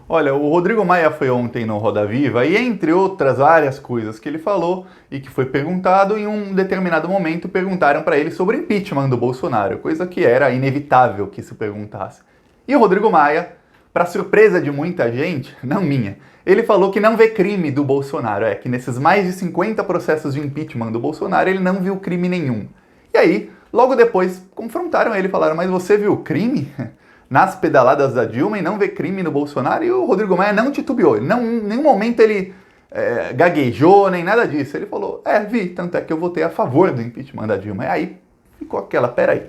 Olha, o Rodrigo Maia foi ontem no Roda Viva e, entre outras várias coisas que ele falou e que foi perguntado, em um determinado momento perguntaram para ele sobre o impeachment do Bolsonaro, coisa que era inevitável que se perguntasse. E o Rodrigo Maia, para surpresa de muita gente, não minha, ele falou que não vê crime do Bolsonaro, que nesses mais de 50 processos de impeachment do Bolsonaro ele não viu crime nenhum. E aí, logo depois, confrontaram ele e falaram, mas você viu crime nas pedaladas da Dilma e não vê crime no Bolsonaro? E o Rodrigo Maia não titubeou, em nenhum momento ele gaguejou, nem nada disso. Ele falou, vi, tanto é que eu votei a favor do impeachment da Dilma. E aí ficou aquela, peraí,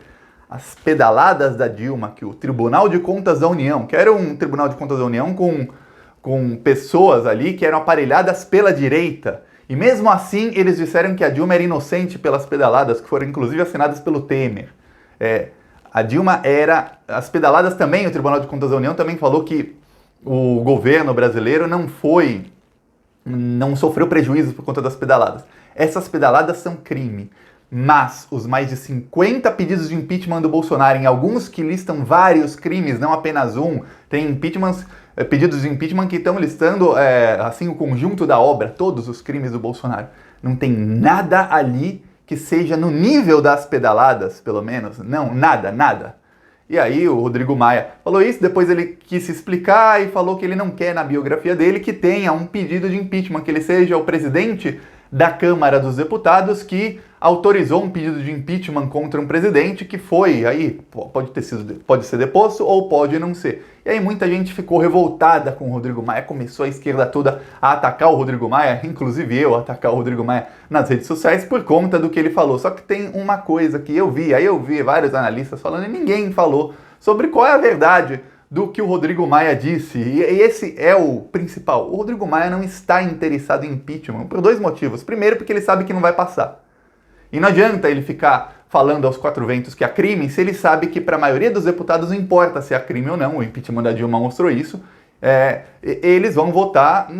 as pedaladas da Dilma, que o Tribunal de Contas da União, que era um Tribunal de Contas da União com pessoas ali que eram aparelhadas pela direita, e mesmo assim eles disseram que a Dilma era inocente pelas pedaladas, que foram inclusive assinadas pelo Temer. A Dilma as pedaladas também, o Tribunal de Contas da União também falou que o governo brasileiro não sofreu prejuízo por conta das pedaladas. Essas pedaladas são crime. Mas os mais de 50 pedidos de impeachment do Bolsonaro, em alguns que listam vários crimes, não apenas um, tem pedidos de impeachment que estão listando assim, o conjunto da obra, todos os crimes do Bolsonaro. Não tem nada ali que seja no nível das pedaladas, pelo menos. Não, nada. E aí o Rodrigo Maia falou isso, depois ele quis se explicar e falou que ele não quer na biografia dele que tenha um pedido de impeachment, que ele seja o presidente da Câmara dos Deputados que autorizou um pedido de impeachment contra um presidente que foi, aí pode ser deposto ou pode não ser. E aí muita gente ficou revoltada com o Rodrigo Maia, começou a esquerda toda a atacar o Rodrigo Maia, inclusive eu atacar o Rodrigo Maia nas redes sociais por conta do que ele falou. Só que tem uma coisa que eu vi vários analistas falando e ninguém falou sobre qual é a verdade do que o Rodrigo Maia disse, e esse é o principal. O Rodrigo Maia não está interessado em impeachment por dois motivos. Primeiro, porque ele sabe que não vai passar. E não adianta ele ficar falando aos quatro ventos que há crime se ele sabe que para a maioria dos deputados não importa se há crime ou não. O impeachment da Dilma mostrou isso. Eles vão votar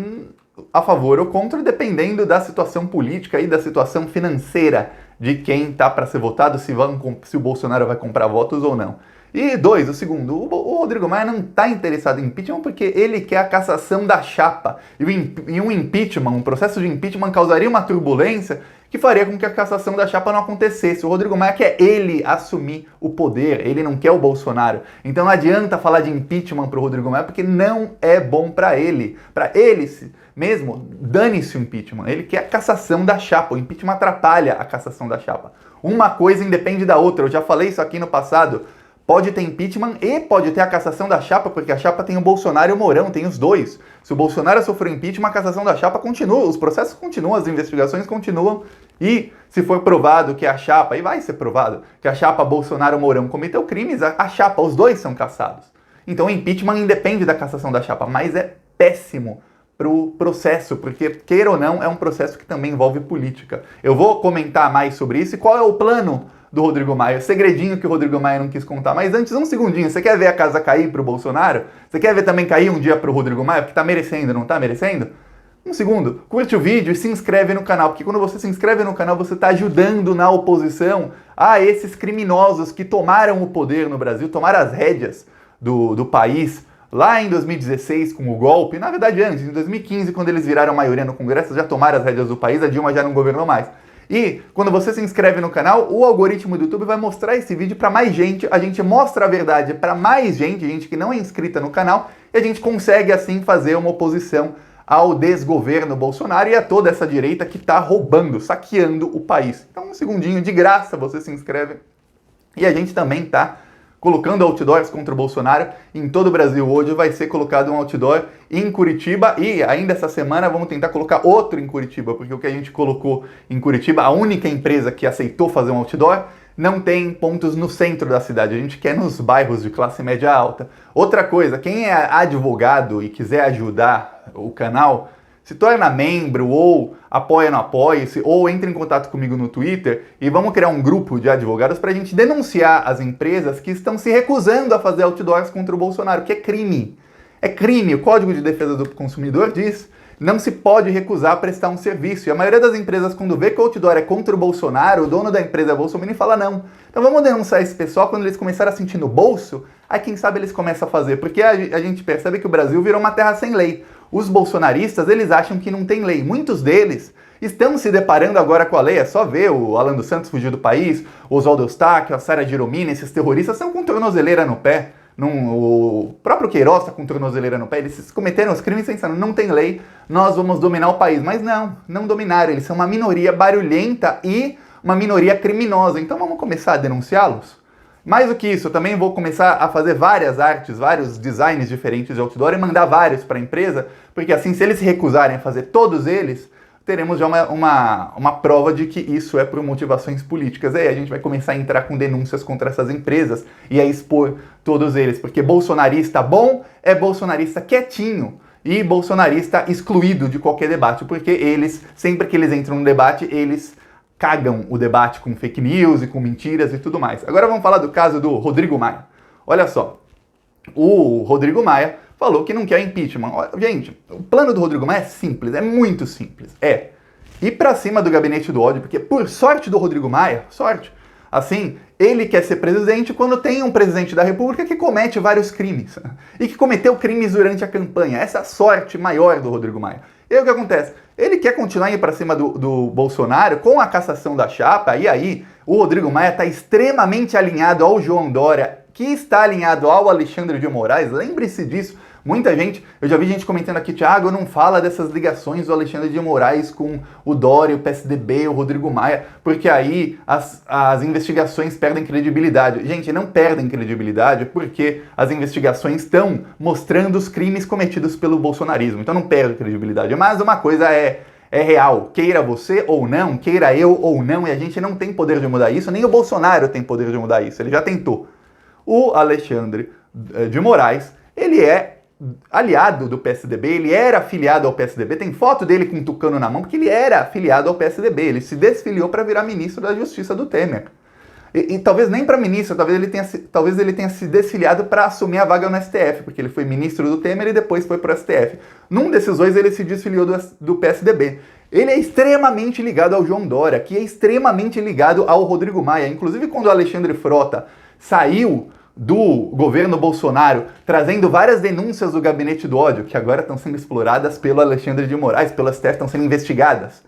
a favor ou contra, dependendo da situação política e da situação financeira de quem está para ser votado, se o Bolsonaro vai comprar votos ou não. E o segundo, o Rodrigo Maia não está interessado em impeachment porque ele quer a cassação da chapa. E um impeachment, um processo de impeachment causaria uma turbulência que faria com que a cassação da chapa não acontecesse. O Rodrigo Maia quer ele assumir o poder, ele não quer o Bolsonaro. Então não adianta falar de impeachment para o Rodrigo Maia porque não é bom para ele. Para ele mesmo, dane-se o impeachment. Ele quer a cassação da chapa. O impeachment atrapalha a cassação da chapa. Uma coisa independe da outra. Eu já falei isso aqui no passado. Pode ter impeachment e pode ter a cassação da chapa, porque a chapa tem o Bolsonaro e o Mourão, tem os dois. Se o Bolsonaro sofreu impeachment, a cassação da chapa continua, os processos continuam, as investigações continuam. E se for provado que a chapa, e vai ser provado, que a chapa Bolsonaro-Mourão cometeu crimes, a chapa, os dois são cassados. Então o impeachment independe da cassação da chapa, mas é péssimo pro processo, porque, queira ou não, é um processo que também envolve política. Eu vou comentar mais sobre isso e qual é o plano do Rodrigo Maia, o segredinho que o Rodrigo Maia não quis contar. Mas antes, um segundinho, você quer ver a casa cair pro Bolsonaro? Você quer ver também cair um dia pro Rodrigo Maia? Porque tá merecendo, não tá merecendo? Um segundo, curte o vídeo e se inscreve no canal, porque quando você se inscreve no canal, você tá ajudando na oposição a esses criminosos que tomaram o poder no Brasil, tomaram as rédeas do país lá em 2016 com o golpe, na verdade antes, em 2015, quando eles viraram maioria no Congresso, já tomaram as rédeas do país, a Dilma já não governou mais. E quando você se inscreve no canal, o algoritmo do YouTube vai mostrar esse vídeo para mais gente, a gente mostra a verdade para mais gente que não é inscrita no canal, e a gente consegue assim fazer uma oposição ao desgoverno Bolsonaro e a toda essa direita que está roubando, saqueando o país. Então um segundinho, de graça você se inscreve. E a gente também está colocando outdoors contra o Bolsonaro em todo o Brasil. Hoje vai ser colocado um outdoor em Curitiba e ainda essa semana vamos tentar colocar outro em Curitiba, porque o que a gente colocou em Curitiba, a única empresa que aceitou fazer um outdoor, não tem pontos no centro da cidade. A gente quer nos bairros de classe média alta. Outra coisa, quem é advogado e quiser ajudar o canal, se torna membro ou apoia no Apoia-se ou entre em contato comigo no Twitter e vamos criar um grupo de advogados para a gente denunciar as empresas que estão se recusando a fazer outdoors contra o Bolsonaro, que é crime. É crime. O Código de Defesa do Consumidor diz não se pode recusar a prestar um serviço. E a maioria das empresas, quando vê que o outdoor é contra o Bolsonaro, o dono da empresa é bolsominion e fala não. Então vamos denunciar esse pessoal. Quando eles começarem a sentir no bolso, aí quem sabe eles começam a fazer. Porque a gente percebe que o Brasil virou uma terra sem lei. Os bolsonaristas, eles acham que não tem lei. Muitos deles estão se deparando agora com a lei. É só ver o Alan dos Santos fugir do país, o Oswaldo Eustáquio, a Sara Giromini, esses terroristas estão com tornozeleira no pé. O próprio Queiroz está com tornozeleira no pé. Eles cometeram os crimes pensando, não tem lei, nós vamos dominar o país. Mas não dominaram. Eles são uma minoria barulhenta e uma minoria criminosa. Então vamos começar a denunciá-los? Mais do que isso, eu também vou começar a fazer várias artes, vários designs diferentes de outdoor e mandar vários para a empresa, porque assim, se eles se recusarem a fazer todos eles, teremos já uma prova de que isso é por motivações políticas. Aí a gente vai começar a entrar com denúncias contra essas empresas e a expor todos eles, porque bolsonarista bom é bolsonarista quietinho e bolsonarista excluído de qualquer debate, porque eles, sempre que eles entram no debate, eles cagam o debate com fake news e com mentiras e tudo mais. Agora vamos falar do caso do Rodrigo Maia. Olha só, o Rodrigo Maia falou que não quer impeachment. Gente, o plano do Rodrigo Maia é simples, é muito simples. É ir pra cima do gabinete do ódio, porque por sorte do Rodrigo Maia, sorte, assim, ele quer ser presidente quando tem um presidente da República que comete vários crimes e que cometeu crimes durante a campanha. Essa é a sorte maior do Rodrigo Maia. E aí o que acontece? Ele quer continuar indo para cima do Bolsonaro com a cassação da chapa, e aí o Rodrigo Maia está extremamente alinhado ao João Dória, que está alinhado ao Alexandre de Moraes. Lembre-se disso. Muita gente, eu já vi gente comentando aqui, Thiago, não fala dessas ligações do Alexandre de Moraes com o Dória, o PSDB, o Rodrigo Maia, porque aí as investigações perdem credibilidade. Gente, não perdem credibilidade porque as investigações estão mostrando os crimes cometidos pelo bolsonarismo, então não perde credibilidade. Mas uma coisa é real, queira você ou não, queira eu ou não, e a gente não tem poder de mudar isso, nem o Bolsonaro tem poder de mudar isso, ele já tentou. O Alexandre de Moraes, ele é aliado do PSDB, ele era afiliado ao PSDB, tem foto dele com um tucano na mão, porque ele era afiliado ao PSDB, ele se desfiliou para virar ministro da Justiça do Temer. E talvez nem para ministro, talvez ele tenha se desfiliado para assumir a vaga no STF, porque ele foi ministro do Temer e depois foi para o STF. Num desses dois ele se desfiliou do PSDB. Ele é extremamente ligado ao João Dória, que é extremamente ligado ao Rodrigo Maia. Inclusive quando o Alexandre Frota saiu do governo Bolsonaro, trazendo várias denúncias do gabinete do ódio, que agora estão sendo exploradas pelo Alexandre de Moraes, pelo STF, estão sendo investigadas.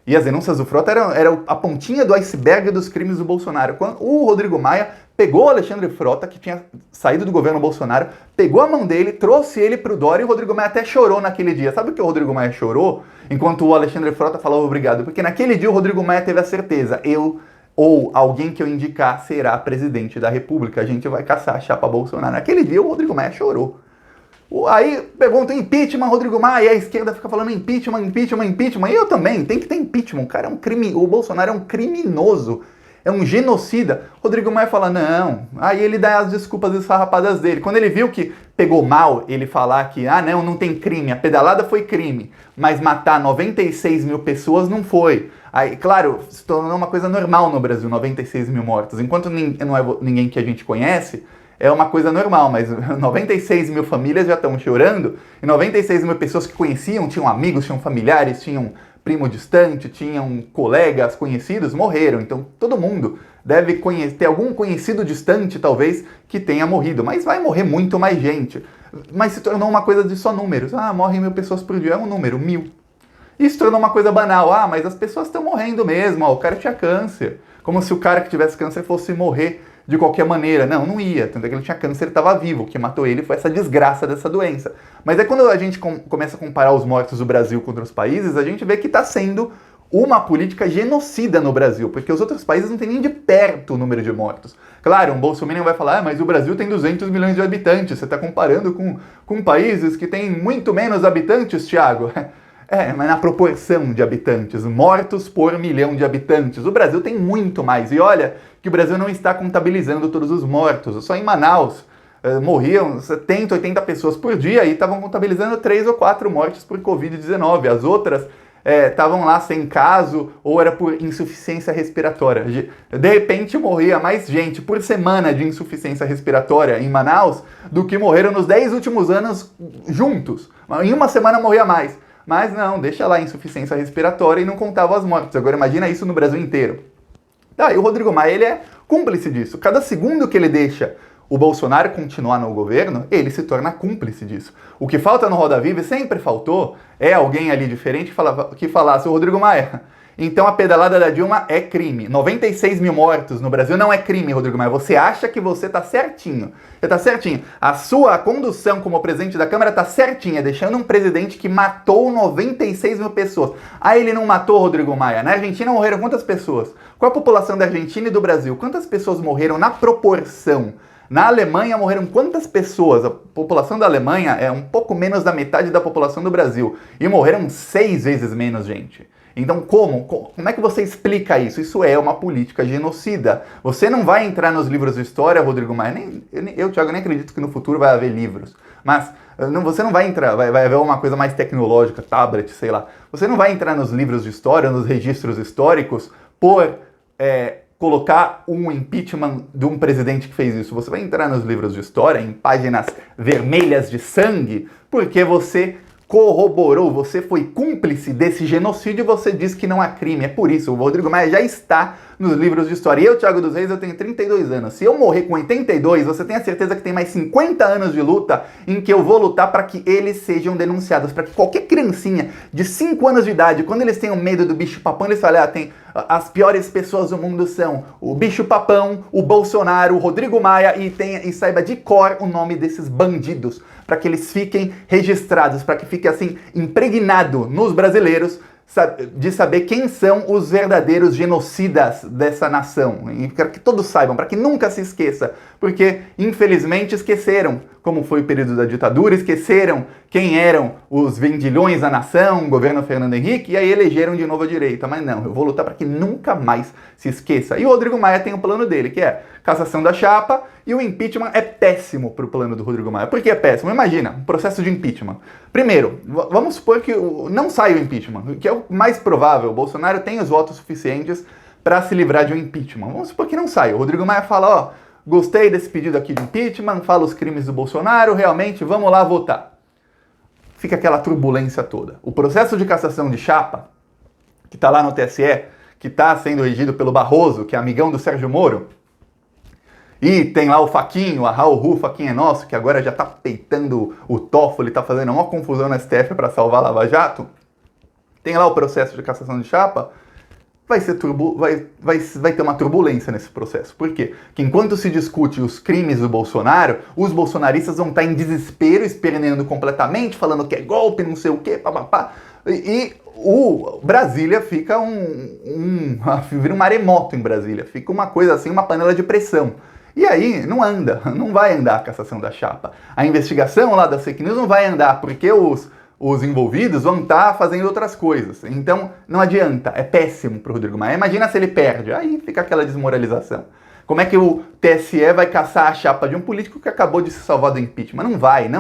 E as denúncias do Frota eram a pontinha do iceberg dos crimes do Bolsonaro. Quando o Rodrigo Maia pegou o Alexandre Frota, que tinha saído do governo Bolsonaro, pegou a mão dele, trouxe ele pro Dória, e o Rodrigo Maia até chorou naquele dia. Sabe o que o Rodrigo Maia chorou? Enquanto o Alexandre Frota falava obrigado. Porque naquele dia o Rodrigo Maia teve a certeza, ou alguém que eu indicar será presidente da República. A gente vai caçar a chapa Bolsonaro. Naquele dia o Rodrigo Maia chorou. Aí perguntam impeachment, Rodrigo Maia, e a esquerda fica falando impeachment, impeachment, impeachment. E eu também, tem que ter impeachment. O cara é um crime, o Bolsonaro é um criminoso, é um genocida. Rodrigo Maia fala, não. Aí ele dá as desculpas esfarrapadas dele. Quando ele viu que pegou mal ele falar que, não tem crime, a pedalada foi crime, mas matar 96 mil pessoas não foi. Aí, claro, se tornou uma coisa normal no Brasil, 96 mil mortos. Enquanto não é ninguém que a gente conhece, é uma coisa normal, mas 96 mil famílias já estão chorando, e 96 mil pessoas que conheciam, tinham amigos, tinham familiares, tinham primo distante, tinham colegas conhecidos, morreram. Então todo mundo deve ter algum conhecido distante, talvez, que tenha morrido, mas vai morrer muito mais gente. Mas se tornou uma coisa de só números. Morrem 1000 pessoas por dia, é um número, 1000. Isso tornou uma coisa banal. Mas as pessoas estão morrendo mesmo, o cara tinha câncer. Como se o cara que tivesse câncer fosse morrer de qualquer maneira. Não ia. Tanto é que ele tinha câncer, ele estava vivo. O que matou ele foi essa desgraça dessa doença. Mas é quando a gente começa a comparar os mortos do Brasil com outros países, a gente vê que está sendo uma política genocida no Brasil, porque os outros países não têm nem de perto o número de mortos. Claro, um bolsominion vai falar, mas o Brasil tem 200 milhões de habitantes, você está comparando com países que têm muito menos habitantes, Thiago. Mas na proporção de habitantes, mortos por milhão de habitantes. O Brasil tem muito mais. E olha que o Brasil não está contabilizando todos os mortos. Só em Manaus morriam 70, 80 pessoas por dia e estavam contabilizando 3 ou 4 mortes por Covid-19. As outras estavam lá sem caso ou era por insuficiência respiratória. De repente morria mais gente por semana de insuficiência respiratória em Manaus do que morreram nos 10 últimos anos juntos. Em uma semana morria mais. Mas não, deixa lá a insuficiência respiratória e não contava as mortes. Agora imagina isso no Brasil inteiro. Tá, e o Rodrigo Maia, ele é cúmplice disso. Cada segundo que ele deixa o Bolsonaro continuar no governo, ele se torna cúmplice disso. O que falta no Roda Viva, e sempre faltou, é alguém ali diferente que falasse, o Rodrigo Maia, então a pedalada da Dilma é crime. 96 mil mortos no Brasil não é crime, Rodrigo Maia. Você acha que você tá certinho. Você tá certinho. A sua condução como presidente da Câmara tá certinha, deixando um presidente que matou 96 mil pessoas. Ah, ele não matou, Rodrigo Maia. Na Argentina morreram quantas pessoas? Qual a população da Argentina e do Brasil? Quantas pessoas morreram na proporção? Na Alemanha morreram quantas pessoas? A população da Alemanha é um pouco menos da metade da população do Brasil. E morreram 6 vezes menos, gente. Então como é que você explica isso? Isso é uma política genocida. Você não vai entrar nos livros de história, Rodrigo Maia. Eu, Thiago, nem acredito que no futuro vai haver livros. Mas você não vai entrar, vai haver uma coisa mais tecnológica, tablet, sei lá. Você não vai entrar nos livros de história, nos registros históricos, por colocar um impeachment de um presidente que fez isso. Você vai entrar nos livros de história, em páginas vermelhas de sangue, porque você corroborou, você foi cúmplice desse genocídio e você diz que não há crime. É por isso, o Rodrigo Maia já está nos livros de história. E eu, Thiago dos Reis, eu tenho 32 anos. Se eu morrer com 82, você tem a certeza que tem mais 50 anos de luta em que eu vou lutar para que eles sejam denunciados, para que qualquer criancinha de 5 anos de idade, quando eles tenham medo do bicho-papão, eles falam, tem as piores pessoas do mundo são o bicho-papão, o Bolsonaro, o Rodrigo Maia, e saiba de cor o nome desses bandidos, para que eles fiquem registrados, para que fique assim impregnado nos brasileiros de saber quem são os verdadeiros genocidas dessa nação. E quero que todos saibam, para que nunca se esqueça, porque infelizmente esqueceram como foi o período da ditadura, esqueceram quem eram os vendilhões da nação, o governo Fernando Henrique, e aí elegeram de novo a direita. Mas não, eu vou lutar para que nunca mais se esqueça. E o Rodrigo Maia tem o plano dele, que é cassação da chapa, e o impeachment é péssimo para o plano do Rodrigo Maia. Por que é péssimo? Imagina, um processo de impeachment. Primeiro, vamos supor que não saia o impeachment, que é o mais provável. O Bolsonaro tem os votos suficientes para se livrar de um impeachment. Vamos supor que não saia. O Rodrigo Maia fala, gostei desse pedido aqui de impeachment, fala os crimes do Bolsonaro, realmente, vamos lá votar. Fica aquela turbulência toda. O processo de cassação de chapa, que está lá no TSE, que está sendo regido pelo Barroso, que é amigão do Sérgio Moro, e tem lá o Faquinho, a Raul, Faquinho é nosso, que agora já está peitando o Toffoli, está fazendo uma confusão na STF para salvar a Lava Jato. Tem lá o processo de cassação de chapa. Vai ter uma turbulência nesse processo. Por quê? Porque enquanto se discute os crimes do Bolsonaro, os bolsonaristas vão estar em desespero, esperneando completamente, falando que é golpe, não sei o quê, papapá. E o Brasília fica vira um maremoto em Brasília. Fica uma coisa assim, uma panela de pressão. E aí não anda, não vai andar a cassação da chapa. A investigação lá da fake news não vai andar, porque os envolvidos vão estar fazendo outras coisas. Então, não adianta. É péssimo para o Rodrigo Maia. Imagina se ele perde. Aí fica aquela desmoralização. Como é que o TSE vai caçar a chapa de um político que acabou de se salvar do impeachment? Não vai.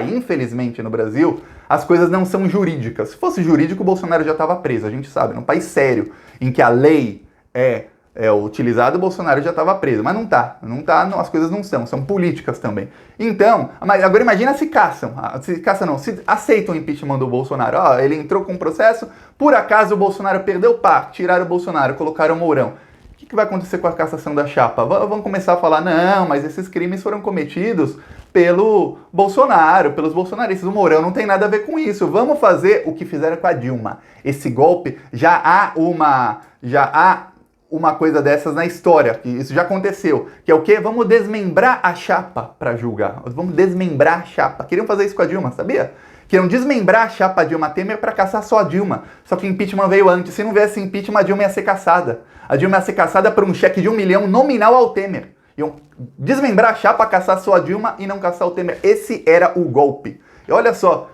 Infelizmente, no Brasil, as coisas não são jurídicas. Se fosse jurídico, o Bolsonaro já estava preso. A gente sabe. Num país sério, em que a lei é utilizado, o Bolsonaro já estava preso. Mas não tá, as coisas não são políticas também. Então, agora imagina se aceitam o impeachment do Bolsonaro. Ele entrou com um processo, por acaso o Bolsonaro perdeu, tiraram o Bolsonaro, colocaram o Mourão. O que vai acontecer com a cassação da chapa? Vão começar a falar, não, mas esses crimes foram cometidos pelo Bolsonaro, pelos bolsonaristas. O Mourão não tem nada a ver com isso. Vamos fazer o que fizeram com a Dilma. Esse golpe, já há uma coisa dessas na história, que isso já aconteceu, que é o quê? Vamos desmembrar a chapa para julgar. Vamos desmembrar a chapa. Queriam fazer isso com a Dilma, sabia? Queriam desmembrar a chapa Dilma Temer para caçar só a Dilma. Só que o impeachment veio antes. Se não viesse impeachment, a Dilma ia ser caçada. A Dilma ia ser caçada por um cheque de 1 milhão nominal ao Temer. Iam desmembrar a chapa, caçar só a Dilma e não caçar o Temer. Esse era o golpe. E olha só,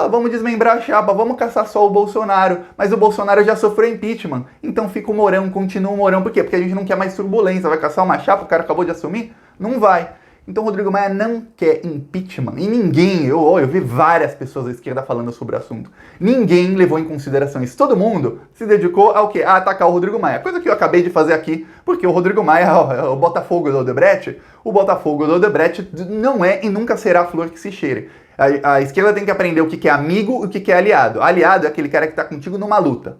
vamos desmembrar a chapa, vamos caçar só o Bolsonaro. Mas o Bolsonaro já sofreu impeachment. Então fica o Mourão, continua o Mourão. Por quê? Porque a gente não quer mais turbulência. Vai caçar uma chapa, o cara acabou de assumir? Não vai. Então o Rodrigo Maia não quer impeachment. E ninguém, eu vi várias pessoas da esquerda falando sobre o assunto. Ninguém levou em consideração isso. Todo mundo se dedicou ao quê? A atacar o Rodrigo Maia. Coisa que eu acabei de fazer aqui, porque o Rodrigo Maia é o Botafogo do Odebrecht. O Botafogo do Odebrecht não é e nunca será a flor que se cheire. A esquerda tem que aprender o que é amigo e o que é aliado. Aliado é aquele cara que tá contigo numa luta.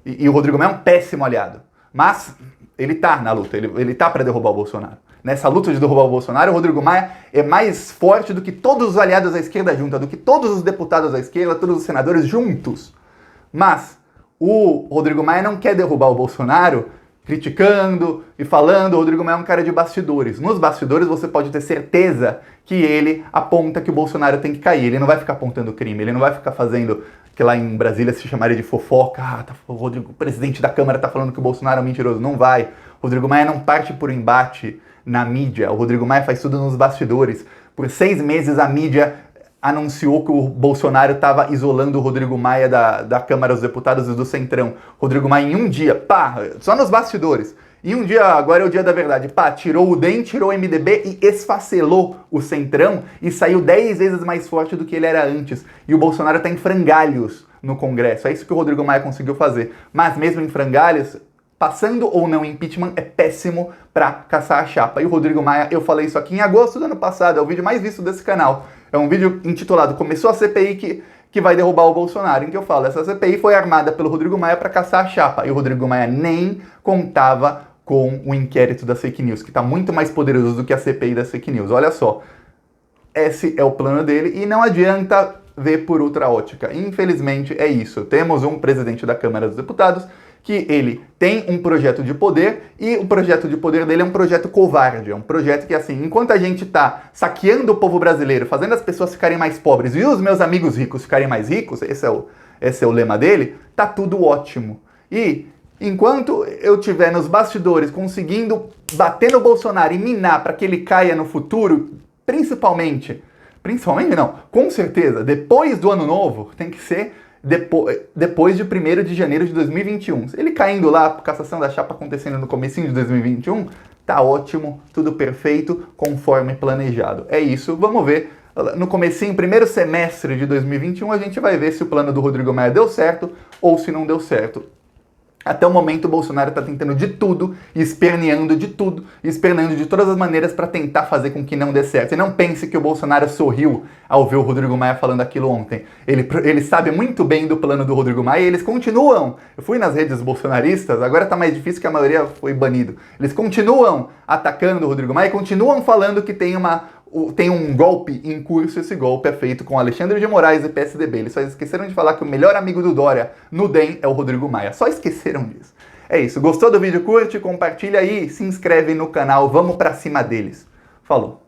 E o Rodrigo Maia é um péssimo aliado. Mas ele tá na luta, ele tá para derrubar o Bolsonaro. Nessa luta de derrubar o Bolsonaro, o Rodrigo Maia é mais forte do que todos os aliados da esquerda juntos, do que todos os deputados da esquerda, todos os senadores juntos. Mas o Rodrigo Maia não quer derrubar o Bolsonaro criticando e falando. O Rodrigo Maia é um cara de bastidores. Nos bastidores você pode ter certeza que ele aponta que o Bolsonaro tem que cair. Ele não vai ficar apontando crime, ele não vai ficar fazendo que lá em Brasília se chamaria de fofoca. O presidente da Câmara tá falando que o Bolsonaro é um mentiroso. Não vai. O Rodrigo Maia não parte por embate na mídia. O Rodrigo Maia faz tudo nos bastidores. Por 6 meses a mídia anunciou que o Bolsonaro estava isolando o Rodrigo Maia da Câmara dos Deputados e do Centrão. Rodrigo Maia em um dia, só nos bastidores. Em um dia, agora é o dia da verdade, tirou o DEM, tirou o MDB e esfacelou o Centrão e saiu 10 vezes mais forte do que ele era antes. E o Bolsonaro está em frangalhos no Congresso. É isso que o Rodrigo Maia conseguiu fazer. Mas mesmo em frangalhos, passando ou não impeachment é péssimo para caçar a chapa. E o Rodrigo Maia, eu falei isso aqui em agosto do ano passado, é o vídeo mais visto desse canal. É um vídeo intitulado Começou a CPI que vai derrubar o Bolsonaro, em que eu falo, essa CPI foi armada pelo Rodrigo Maia para caçar a chapa. E o Rodrigo Maia nem contava com o inquérito das fake news, que está muito mais poderoso do que a CPI das fake news. Olha só, esse é o plano dele e não adianta ver por outra ótica. Infelizmente é isso. Temos um presidente da Câmara dos Deputados que ele tem um projeto de poder e o projeto de poder dele é um projeto covarde, é um projeto que, assim, enquanto a gente tá saqueando o povo brasileiro, fazendo as pessoas ficarem mais pobres e os meus amigos ricos ficarem mais ricos, esse é o lema dele, tá tudo ótimo. E enquanto eu estiver nos bastidores conseguindo bater no Bolsonaro e minar para que ele caia no futuro, principalmente não, com certeza, depois do ano novo, tem que ser depois de 1º de janeiro de 2021. Ele caindo lá, cassação da chapa acontecendo no comecinho de 2021, tá ótimo, tudo perfeito, conforme planejado. É isso, vamos ver. No comecinho, primeiro semestre de 2021, a gente vai ver se o plano do Rodrigo Maia deu certo ou se não deu certo. Até o momento, o Bolsonaro está tentando de tudo, esperneando de tudo, esperneando de todas as maneiras para tentar fazer com que não dê certo. E não pense que o Bolsonaro sorriu ao ver o Rodrigo Maia falando aquilo ontem. Ele sabe muito bem do plano do Rodrigo Maia e eles continuam. Eu fui nas redes bolsonaristas, agora está mais difícil que a maioria foi banido. Eles continuam atacando o Rodrigo Maia e continuam falando que tem um golpe em curso. Esse golpe é feito com Alexandre de Moraes e PSDB. Eles só esqueceram de falar que o melhor amigo do Dória no DEM é o Rodrigo Maia. Só esqueceram disso. É isso. Gostou do vídeo? Curte, compartilha aí, se inscreve no canal. Vamos pra cima deles. Falou.